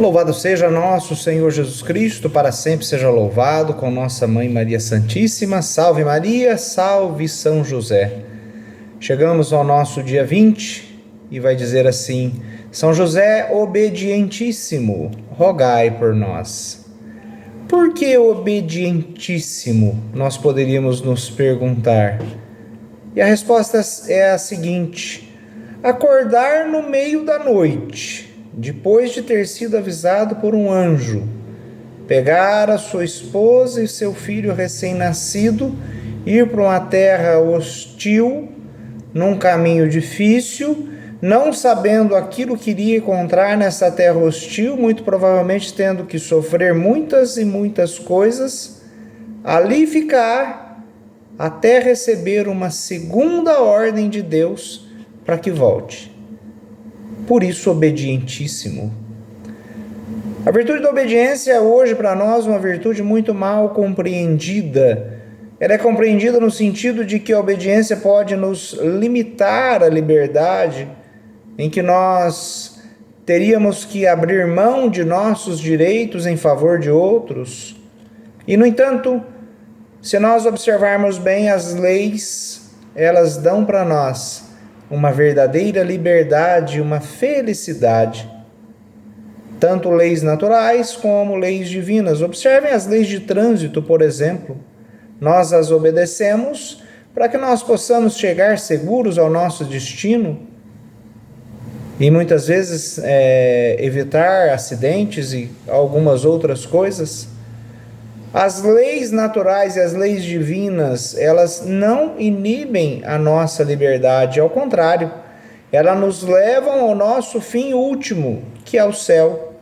Louvado seja nosso Senhor Jesus Cristo, para sempre seja louvado, com nossa Mãe Maria Santíssima. Salve Maria, salve São José. Chegamos ao nosso dia 20 e vai dizer assim: São José obedientíssimo, rogai por nós. Por que obedientíssimo? Nós poderíamos nos perguntar. E a resposta é a seguinte: acordar no meio da noite, depois de ter sido avisado por um anjo, pegar a sua esposa e seu filho recém-nascido, ir para uma terra hostil, num caminho difícil, não sabendo aquilo que iria encontrar nessa terra hostil, muito provavelmente tendo que sofrer muitas e muitas coisas, ali ficar até receber uma segunda ordem de Deus para que volte. Por isso, obedientíssimo. A virtude da obediência é hoje para nós uma virtude muito mal compreendida. Ela é compreendida no sentido de que a obediência pode nos limitar a liberdade, em que nós teríamos que abrir mão de nossos direitos em favor de outros. E, no entanto, se nós observarmos bem as leis, elas dão para nós uma verdadeira liberdade, uma felicidade. Tanto leis naturais como leis divinas. Observem as leis de trânsito, por exemplo. Nós as obedecemos para que nós possamos chegar seguros ao nosso destino e muitas vezes evitar acidentes e algumas outras coisas. As leis naturais e as leis divinas, elas não inibem a nossa liberdade, ao contrário, elas nos levam ao nosso fim último, que é o céu.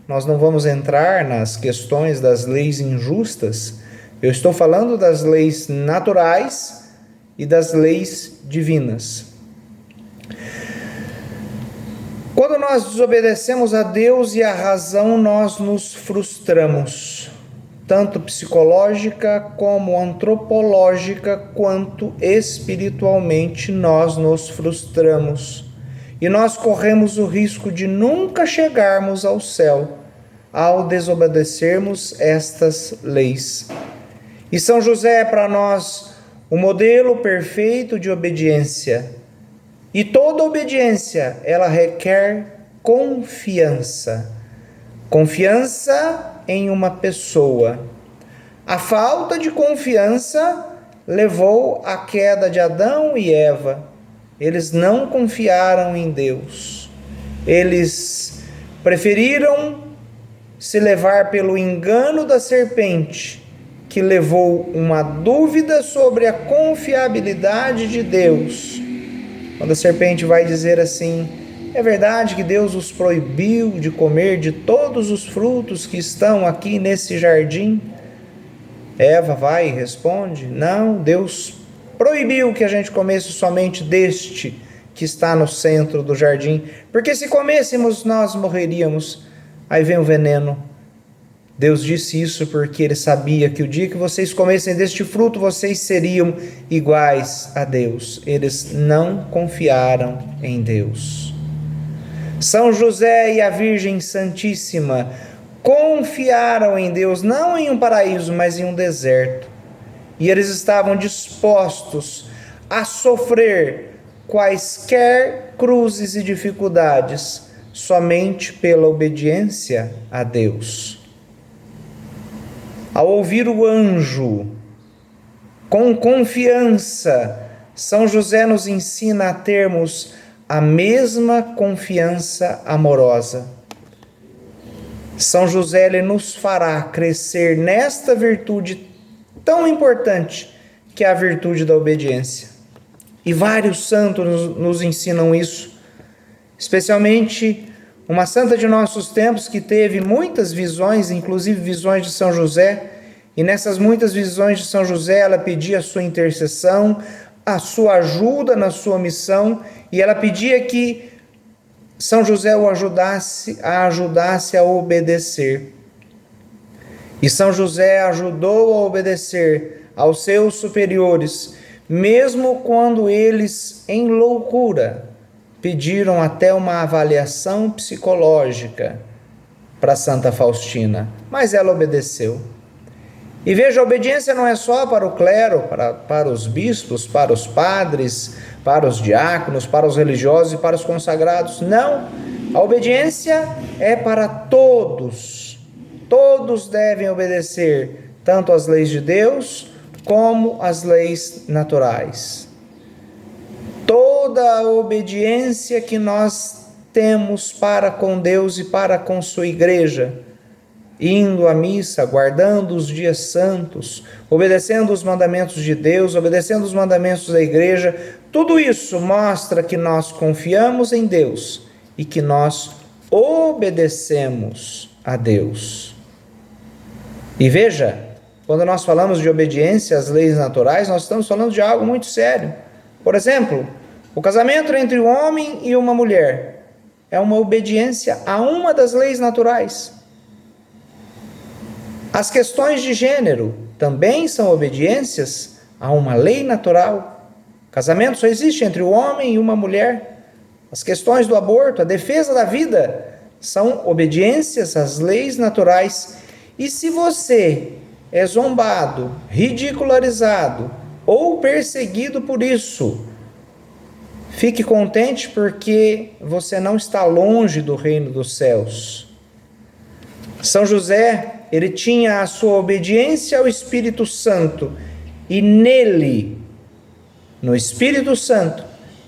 Nós não vamos entrar nas questões das leis injustas. Eu estou falando das leis naturais e das leis divinas. Quando nós desobedecemos a Deus e à razão, nós nos frustramos, tanto psicológica como antropológica, quanto espiritualmente nós nos frustramos. E nós corremos o risco de nunca chegarmos ao céu ao desobedecermos estas leis. E São José é para nós o modelo perfeito de obediência. E toda obediência, ela requer confiança. Confiança em uma pessoa. A falta de confiança levou à queda de Adão e Eva. Eles não confiaram em Deus. Eles preferiram se levar pelo engano da serpente, que levou uma dúvida sobre a confiabilidade de Deus. Quando a serpente vai dizer assim: é verdade que Deus os proibiu de comer de todos os frutos que estão aqui nesse jardim? Eva vai e responde: não, Deus proibiu que a gente comesse somente deste que está no centro do jardim, porque se comêssemos nós morreríamos. Aí vem o veneno. Deus disse isso porque Ele sabia que o dia que vocês comessem deste fruto, vocês seriam iguais a Deus. Eles não confiaram em Deus. São José e a Virgem Santíssima confiaram em Deus, não em um paraíso, mas em um deserto. E eles estavam dispostos a sofrer quaisquer cruzes e dificuldades somente pela obediência a Deus. Ao ouvir o anjo, com confiança, São José nos ensina a termos a mesma confiança amorosa. São José, ele nos fará crescer nesta virtude tão importante que é a virtude da obediência. E vários santos nos ensinam isso, especialmente uma santa de nossos tempos que teve muitas visões, inclusive visões de São José, e nessas muitas visões de São José ela pedia a sua intercessão, a sua ajuda na sua missão, e ela pedia que São José o ajudasse a obedecer. E São José ajudou a obedecer aos seus superiores, mesmo quando eles, em loucura, pediram até uma avaliação psicológica. para Santa Faustina, mas ela obedeceu. E veja, a obediência não é só para o clero, para os bispos, para os padres, para os diáconos, para os religiosos e para os consagrados. Não, a obediência é para todos. Todos devem obedecer, tanto às leis de Deus, como às leis naturais. Toda a obediência que nós temos para com Deus e para com sua igreja, indo à missa, guardando os dias santos, obedecendo os mandamentos de Deus, obedecendo os mandamentos da igreja, tudo isso mostra que nós confiamos em Deus e que nós obedecemos a Deus. E veja, quando nós falamos de obediência às leis naturais, nós estamos falando de algo muito sério. Por exemplo, o casamento entre um homem e uma mulher é uma obediência a uma das leis naturais. As questões de gênero também são obediências a uma lei natural. Casamento só existe entre o homem e uma mulher. As questões do aborto, a defesa da vida, são obediências às leis naturais. E se você é zombado, ridicularizado ou perseguido por isso, fique contente, porque você não está longe do reino dos céus. São José, ele tinha a sua obediência ao Espírito Santo, e nele, no Espírito Santo,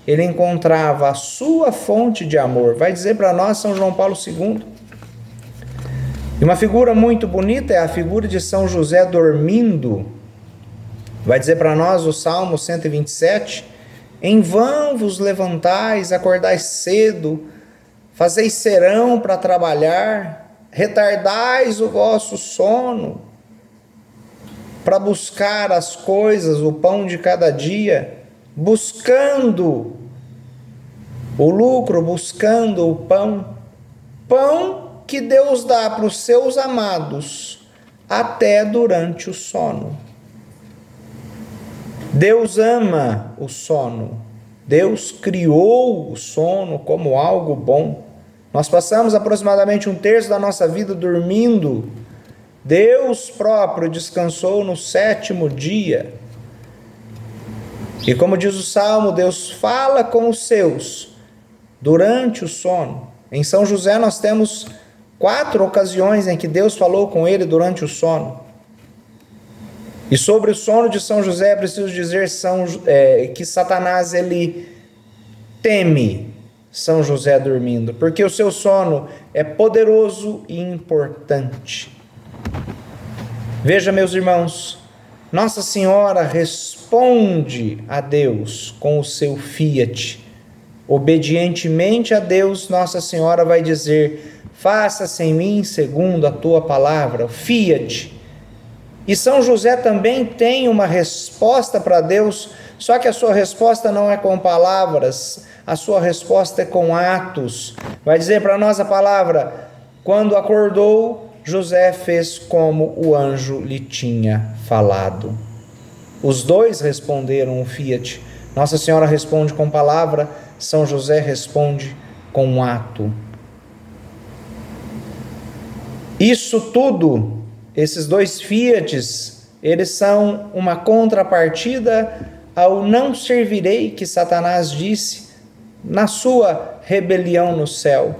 ele encontrava a sua fonte de amor. Vai dizer para nós São João Paulo II. E uma figura muito bonita é a figura de São José dormindo. Vai dizer para nós o Salmo 127, em vão vos levantais, acordais cedo, fazeis serão para trabalhar, retardais o vosso sono, para buscar as coisas, o pão de cada dia, buscando o lucro, buscando o pão que Deus dá para os seus amados até durante o sono. Deus ama o sono. Deus criou o sono como algo bom. Nós passamos aproximadamente 1/3 da nossa vida dormindo. Deus próprio descansou no 7º dia. E como diz o Salmo, Deus fala com os seus durante o sono. Em São José nós temos 4 ocasiões em que Deus falou com ele durante o sono. E sobre o sono de São José é preciso dizer que Satanás ele teme São José dormindo, porque o seu sono é poderoso e importante. Veja, meus irmãos, Nossa Senhora responde a Deus com o seu fiat. Obedientemente a Deus, Nossa Senhora vai dizer: faça-se em mim segundo a tua palavra, fiat. E São José também tem uma resposta para Deus, só que a sua resposta não é com palavras, a sua resposta é com atos. Vai dizer para nós a palavra: quando acordou, José fez como o anjo lhe tinha falado. Os dois responderam o fiat. Nossa Senhora responde com palavra, São José responde com um ato. Isso tudo, esses dois fiates, eles são uma contrapartida ao não servirei que Satanás disse na sua rebelião no céu.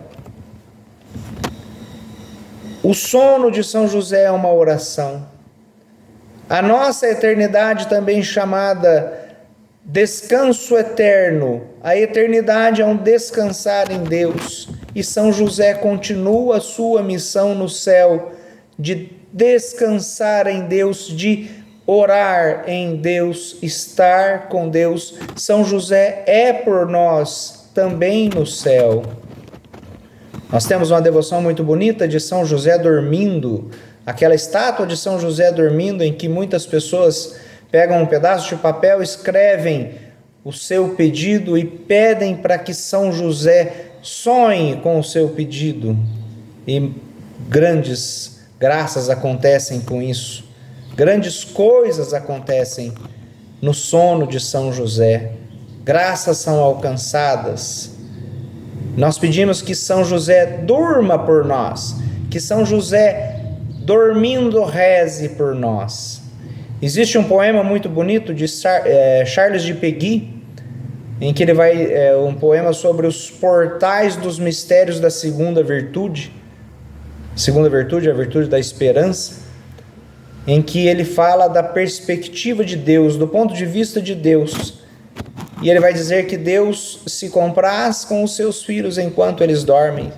O sono de São José é uma oração. A nossa eternidade, também chamada descanso eterno, a eternidade é um descansar em Deus. E São José continua a sua missão no céu de descansar em Deus, de orar em Deus, estar com Deus. São José é por nós também no céu. Nós temos uma devoção muito bonita de São José dormindo, aquela estátua de São José dormindo, em que muitas pessoas pegam um pedaço de papel, escrevem o seu pedido e pedem para que São José sonhe com o seu pedido. E grandes graças acontecem com isso. Grandes coisas acontecem no sono de São José. Graças são alcançadas. Nós pedimos que São José durma por nós, que São José, dormindo, reze por nós. Existe um poema muito bonito de Charles de Péguy, em que ele vai, um poema sobre os portais dos mistérios da segunda virtude, a virtude da esperança, em que ele fala da perspectiva de Deus, do ponto de vista de Deus. E ele vai dizer que Deus se compraz com os seus filhos enquanto eles dormem.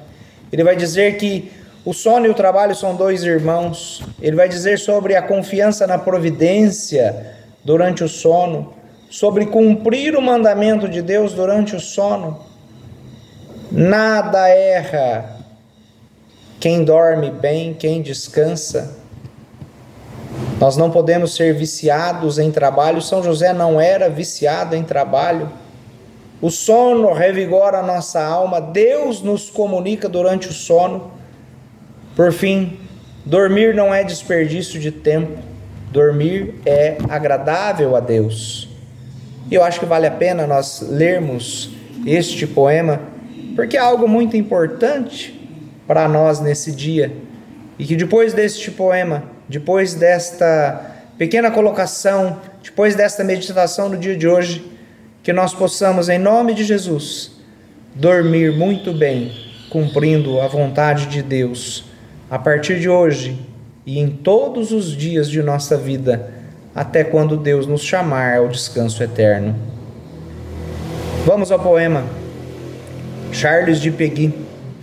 Ele vai dizer que o sono e o trabalho são dois irmãos. Ele vai dizer sobre a confiança na providência durante o sono, sobre cumprir o mandamento de Deus durante o sono. Nada erra quem dorme bem, quem descansa. Nós não podemos ser viciados em trabalho. São José não era viciado em trabalho. O sono revigora a nossa alma. Deus nos comunica durante o sono. Por fim, dormir não é desperdício de tempo. Dormir é agradável a Deus. E eu acho que vale a pena nós lermos este poema, porque é algo muito importante para nós nesse dia. E que depois deste poema, depois desta pequena colocação, depois desta meditação no dia de hoje, que nós possamos, em nome de Jesus, dormir muito bem, cumprindo a vontade de Deus, a partir de hoje e em todos os dias de nossa vida, até quando Deus nos chamar ao descanso eterno. Vamos ao poema. Charles de Péguy,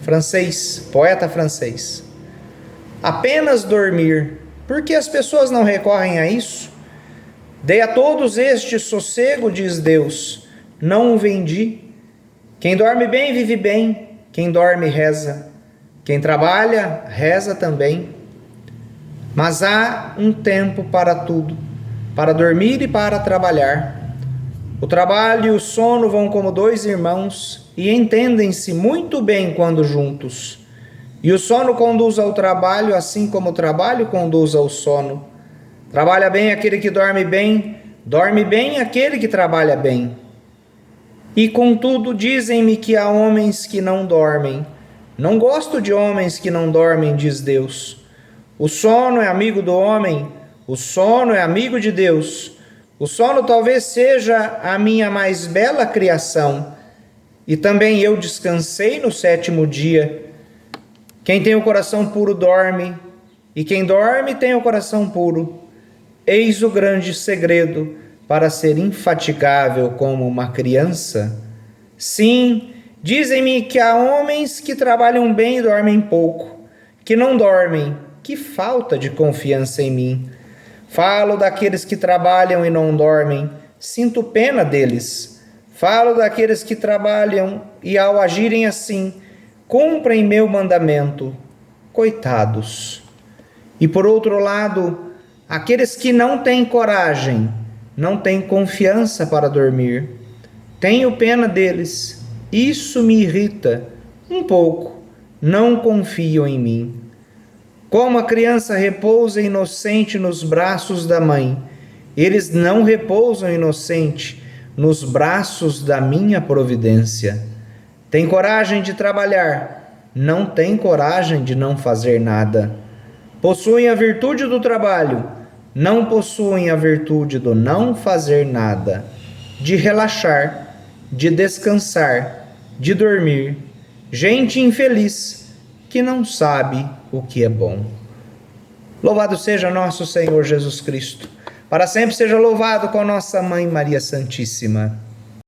francês, poeta francês. Apenas dormir. Por que as pessoas não recorrem a isso? Dei a todos este sossego, diz Deus, não o vendi. Quem dorme bem, vive bem. Quem dorme, reza. Quem trabalha, reza também. Mas há um tempo para tudo, para dormir e para trabalhar. O trabalho e o sono vão como dois irmãos e entendem-se muito bem quando juntos. E o sono conduz ao trabalho, assim como o trabalho conduz ao sono. Trabalha bem aquele que dorme bem aquele que trabalha bem. E contudo dizem-me que há homens que não dormem. Não gosto de homens que não dormem, diz Deus. O sono é amigo do homem, o sono é amigo de Deus. O sono talvez seja a minha mais bela criação. E também eu descansei no 7º dia. Quem tem o coração puro dorme, e quem dorme tem o coração puro. Eis o grande segredo para ser infatigável como uma criança. Sim, dizem-me que há homens que trabalham bem e dormem pouco, que não dormem. Que falta de confiança em mim. Falo daqueles que trabalham e não dormem, sinto pena deles. Falo daqueles que trabalham e, ao agirem assim, cumprem meu mandamento. Coitados. E por outro lado, aqueles que não têm coragem, não têm confiança para dormir. Tenho pena deles. Isso me irrita um pouco. Não confiam em mim. Como a criança repousa inocente nos braços da mãe, eles não repousam inocente nos braços da minha providência. Tem coragem de trabalhar, não tem coragem de não fazer nada. Possuem a virtude do trabalho, não possuem a virtude do não fazer nada, de relaxar, de descansar, de dormir. Gente infeliz que não sabe o que é bom. Louvado seja nosso Senhor Jesus Cristo. Para sempre seja louvado com a nossa Mãe Maria Santíssima.